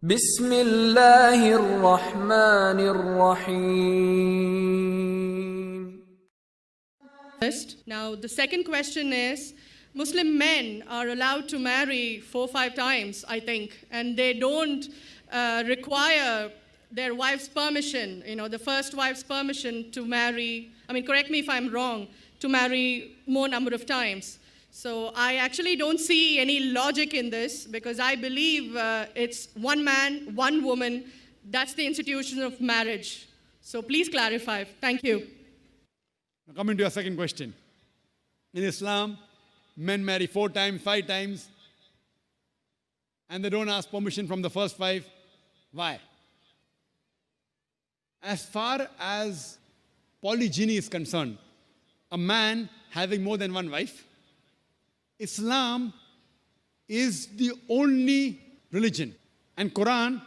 Bismillahir-Rahmanir-Rahim. Now, the second question is, Muslim men are allowed to marry 4 or 5 times, I think, and they don't require their wife's permission, the first wife's permission to marry, correct me if I'm wrong, to marry more number of times. So I actually don't see any logic in this because I believe it's one man, one woman. That's the institution of marriage. So please clarify. Thank you. Now coming to your second question. In Islam, men marry 4 times, 5 times, and they don't ask permission from the first 5. Why? As far as polygyny is concerned, a man having more than one wife, Islam is the only religion, and Quran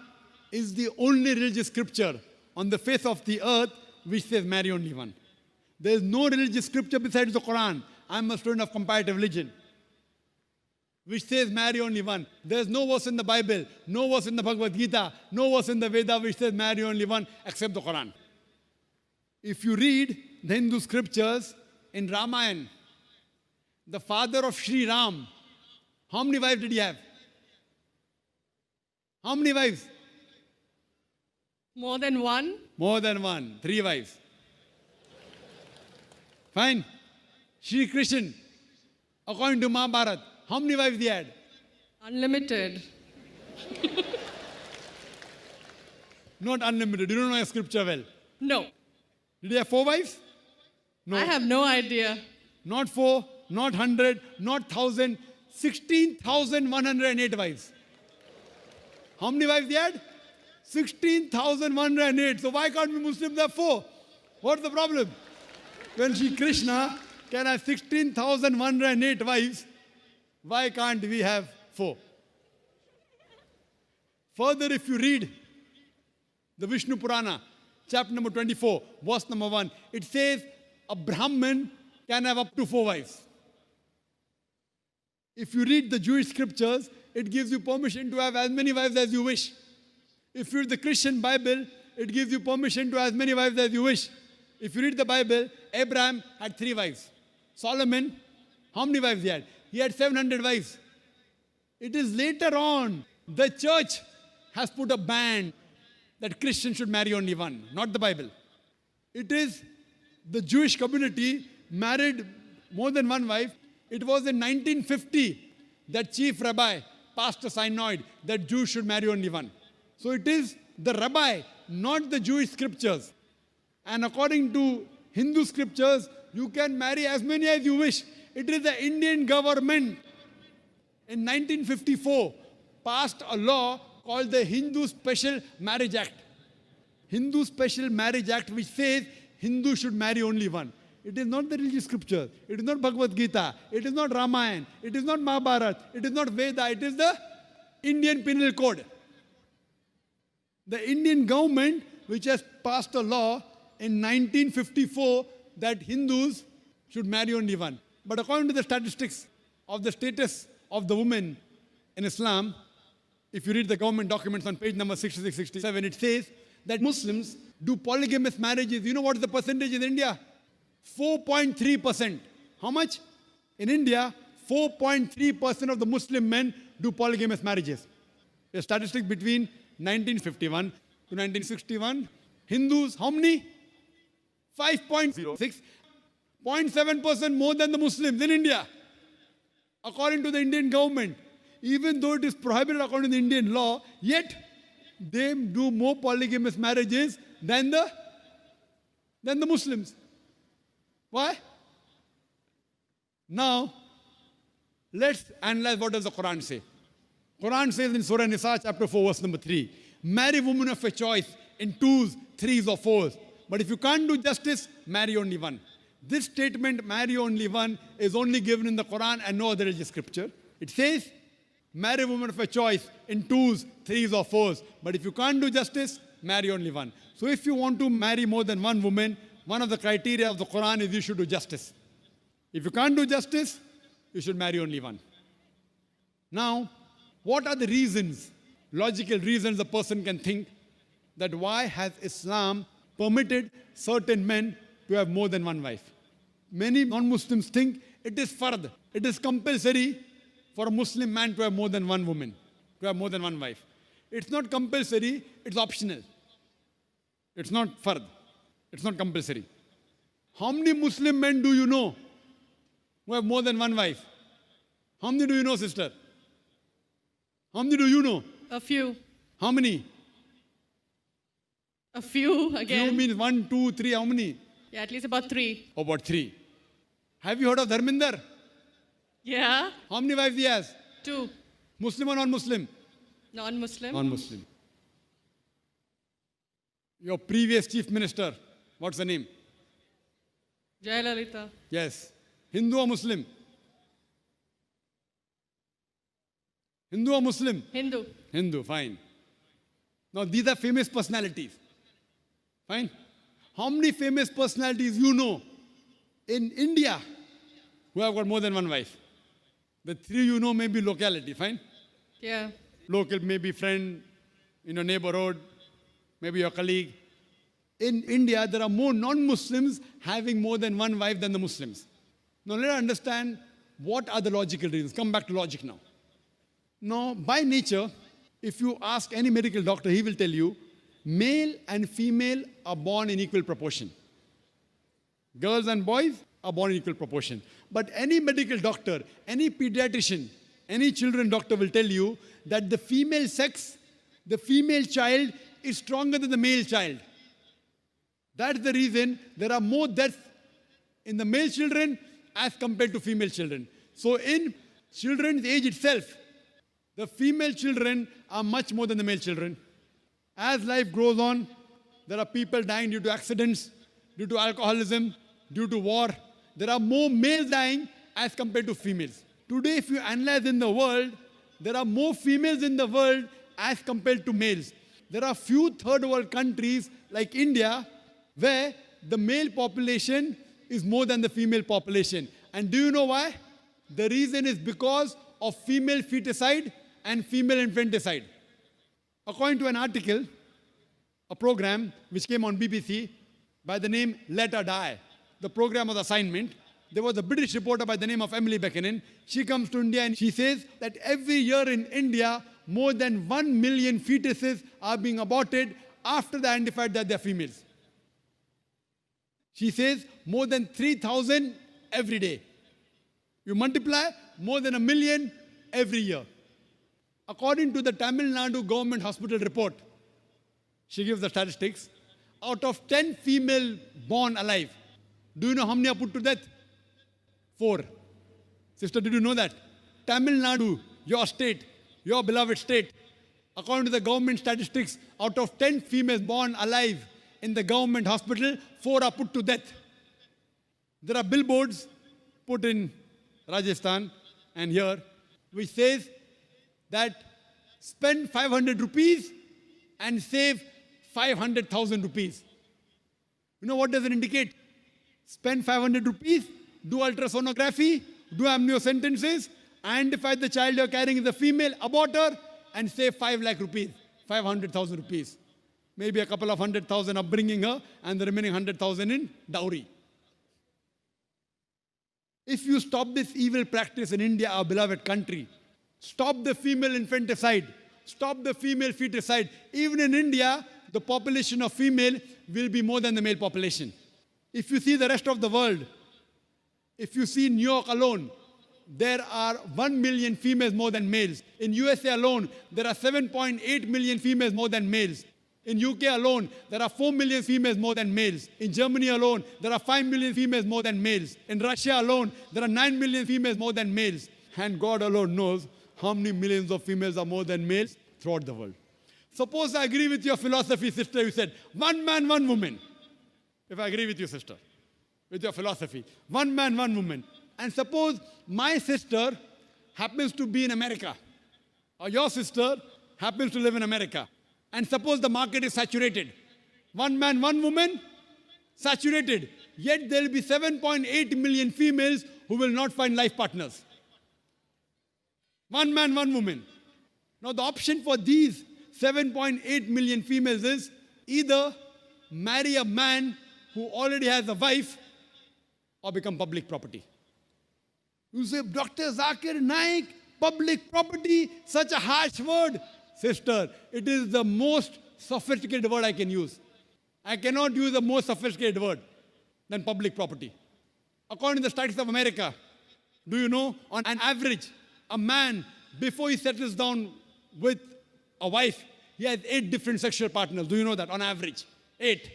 is the only religious scripture on the face of the earth which says marry only one. There is no religious scripture besides the Quran. I'm a student of comparative religion, which says marry only one. There is no verse in the Bible, no verse in the Bhagavad Gita, no verse in the Veda which says marry only one except the Quran. If you read the Hindu scriptures in Ramayana, the father of Sri Ram, how many wives did he have? How many wives? More than one? More than one. 3 wives. Fine. Shri Krishna, according to Mahabharata, how many wives he had? Unlimited. Not unlimited. You don't know your scripture well. No. Did he have 4 wives? No. I have no idea. Not 4, not 100, not 1,000, 16,108 wives. How many wives he had? 16,108. So why can't we Muslims have 4? What's the problem? When Shri Krishna can have 16,108 wives, why can't we have 4? Further, if you read the Vishnu Purana, chapter number 24, verse number 1, it says a Brahmin can have up to 4 wives. If you read the Jewish scriptures, it gives you permission to have as many wives as you wish. If you read the Christian Bible, it gives you permission to have as many wives as you wish. If you read the Bible, Abraham had 3 wives. Solomon, how many wives he had? He had 700 wives. It is later on, the church has put a ban that Christians should marry only one, not the Bible. It is the Jewish community married more than one wife. It was in 1950 that chief rabbi passed a synod that Jews should marry only one. So it is the rabbi, not the Jewish scriptures. And according to Hindu scriptures, you can marry as many as you wish. It is the Indian government in 1954 passed a law called the Hindu Special Marriage Act. Hindu Special Marriage Act, which says Hindus should marry only one. It is not the religious scripture. It is not Bhagavad Gita. It is not Ramayana. It is not Mahabharata. It is not Veda. It is the Indian Penal Code. The Indian government, which has passed a law in 1954 that Hindus should marry only one. But according to the statistics of the status of the women in Islam, if you read the government documents on page number 66, 67, it says that Muslims do polygamous marriages. You know what is the percentage in India? 4.3%. How much? In India, 4.3% of the Muslim men do polygamous marriages. The statistics between 1951 to 1961. Hindus, how many? 5.06. 0.7% more than the Muslims in India, according to the Indian government. Even though it is prohibited according to the Indian law, yet they do more polygamous marriages than the Muslims. Why? Now, let's analyze what does the Quran say. Quran says in Surah Nisa, chapter 4, verse number 3, marry women of your choice in 2s, 3s or 4s. But if you can't do justice, marry only one. This statement, marry only one, is only given in the Quran and no other religious scripture. It says, marry women of your choice in 2s, 3s or 4s. But if you can't do justice, marry only one. So if you want to marry more than one woman, one of the criteria of the Quran is you should do justice. If you can't do justice, you should marry only one. Now, what are the reasons logical reasons a person can think that why has Islam permitted certain men to have more than one wife. Many non-Muslims think it is fard, it is compulsory for a Muslim man to have more than one woman, to have more than one wife. It's not compulsory, it's optional. It's not fard, it's not compulsory. How many Muslim men do you know who have more than one wife? How many do you know, sister? How many do you know? A few. How many? A few Few again. means 1, 2, 3, how many? Yeah, at least about 3. About 3. Have you heard of Dharminder? Yeah. How many wives he has? 2. Muslim or non-Muslim? Non-Muslim. Non-Muslim. Your previous chief minister, what's the name? Jayalalitha. Yes. Hindu or Muslim? Hindu or Muslim? Hindu. Hindu, fine. Now these are famous personalities. Fine. How many famous personalities you know in India who have got more than one wife? The 3 you know may be locality, fine? Yeah. Local, maybe friend in your neighborhood, maybe your colleague. In India, there are more non-Muslims having more than one wife than the Muslims. Now let us understand what are the logical reasons. Come back to logic now. Now, by nature, if you ask any medical doctor, he will tell you, male and female are born in equal proportion. Girls and boys are born in equal proportion. But any medical doctor, any pediatrician, any children doctor will tell you that the female sex, the female child is stronger than the male child. That's the reason there are more deaths in the male children as compared to female children. So in children's age itself, the female children are much more than the male children. As life grows on, there are people dying due to accidents, due to alcoholism, due to war. There are more males dying as compared to females. Today, if you analyze in the world, there are more females in the world as compared to males. There are few third world countries like India where the male population is more than the female population. And do you know why? The reason is because of female feticide and female infanticide. According to an article, a program which came on BBC by the name Let Her Die, the program was assignment. There was a British reporter by the name of Emily Buchanan. She comes to India and she says that every year in India, more than 1 million fetuses are being aborted after they identified that they're females. She says more than 3,000 every day. You multiply, more than 1 million every year. According to the Tamil Nadu government hospital report, she gives the statistics, out of 10 female born alive, do you know how many are put to death? 4. Sister, did you know that? Tamil Nadu, your state, your beloved state, according to the government statistics, out of 10 females born alive in the government hospital, 4 are put to death. There are billboards put in Rajasthan and here, which says that spend 500 rupees and save 500,000 rupees. You know what does it indicate? Spend 500 rupees, do ultrasonography, do amniocentesis, identify the child you're carrying is a female, abort her, and save 5 lakh rupees, 500,000 rupees. Maybe a couple of 100,000 upbringing her, and the remaining 100,000 in dowry. If you stop this evil practice in India, our beloved country, stop the female infanticide, stop the female feticide. Even in India, the population of female will be more than the male population. If you see the rest of the world, if you see New York alone, there are 1 million females more than males. In USA alone, there are 7.8 million females more than males. In UK alone, there are 4 million females more than males. In Germany alone, there are 5 million females more than males. In Russia alone, there are 9 million females more than males. And God alone knows how many millions of females are more than males throughout the world. Suppose I agree with your philosophy, sister, you said, 1 man, 1 woman. If I agree with you, sister, with your philosophy, 1 man, 1 woman. And suppose my sister happens to be in America, or your sister happens to live in America. And suppose the market is saturated. 1 man, 1 woman, saturated. Yet there will be 7.8 million females who will not find life partners. 1 man, 1 woman. Now the option for these 7.8 million females is either marry a man who already has a wife or become public property. You say, Dr. Zakir Naik, public property, such a harsh word. Sister, it is the most sophisticated word I can use. I cannot use a more sophisticated word than public property. According to the Statistics of America, do you know, on an average, a man, before he settles down with a wife, he has 8 different sexual partners. Do you know that? On average, 8.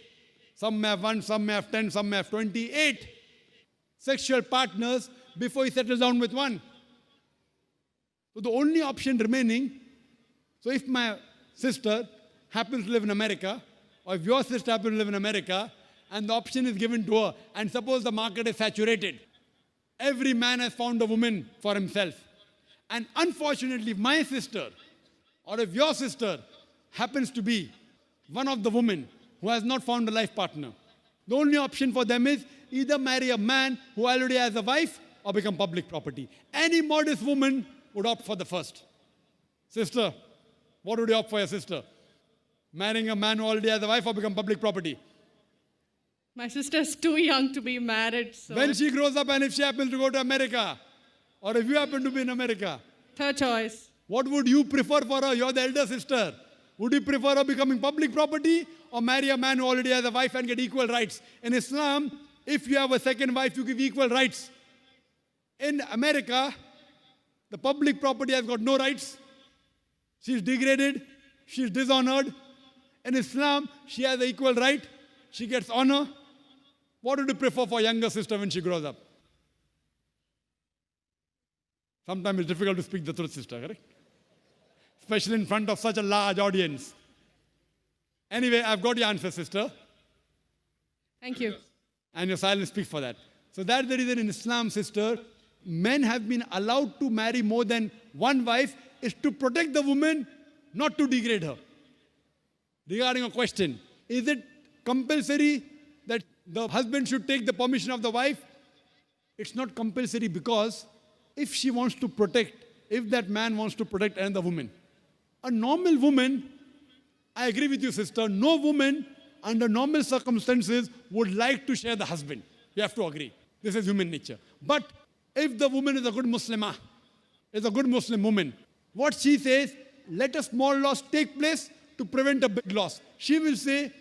Some may have 1, some may have 10, some may have 28 sexual partners before he settles down with one. So the only option remaining, so if my sister happens to live in America, or if your sister happens to live in America, and the option is given to her, and suppose the market is saturated, every man has found a woman for himself. And unfortunately, if my sister, or if your sister happens to be one of the women who has not found a life partner, the only option for them is either marry a man who already has a wife or become public property. Any modest woman would opt for the first. Sister, what would you opt for your sister? Marrying a man who already has a wife or become public property? My sister's too young to be married, so When she grows up and if she happens to go to America, or if you happen to be in America, third choice. what would you prefer for her? You're the elder sister. Would you prefer her becoming public property or marry a man who already has a wife and get equal rights? In Islam, if you have a second wife, you give equal rights. In America, the public property has got no rights. She's degraded. She's dishonored. In Islam, she has an equal right. She gets honor. What would you prefer for younger sister when she grows up? Sometimes it's difficult to speak the truth, sister, correct? Especially in front of such a large audience. Anyway, I've got your answer, sister. Thank you. And your silence speaks for that. So that's the reason in Islam, sister, men have been allowed to marry more than one wife is to protect the woman, not to degrade her. Regarding a question, is it compulsory that the husband should take the permission of the wife? It's not compulsory because if she wants to protect, if that man wants to protect another woman, a normal woman, I agree with you, sister, no woman under normal circumstances would like to share the husband. You have to agree. This is human nature. But if the woman is a good Muslimah, is a good Muslim woman, what she says, let a small loss take place to prevent a big loss. She will say,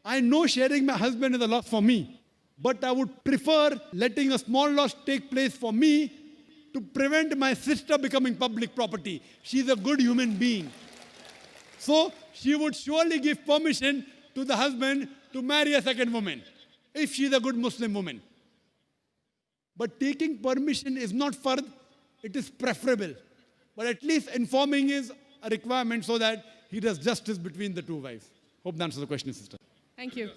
I know sharing my husband is a loss for me, but I would prefer letting a small loss take place for me to prevent my sister becoming public property. She's a good human being. So she would surely give permission to the husband to marry a second woman, if she's a good Muslim woman. But taking permission is not fard, it is preferable. But at least informing is a requirement so that he does justice between the two wives. Hope that answers the question, sister. Thank you.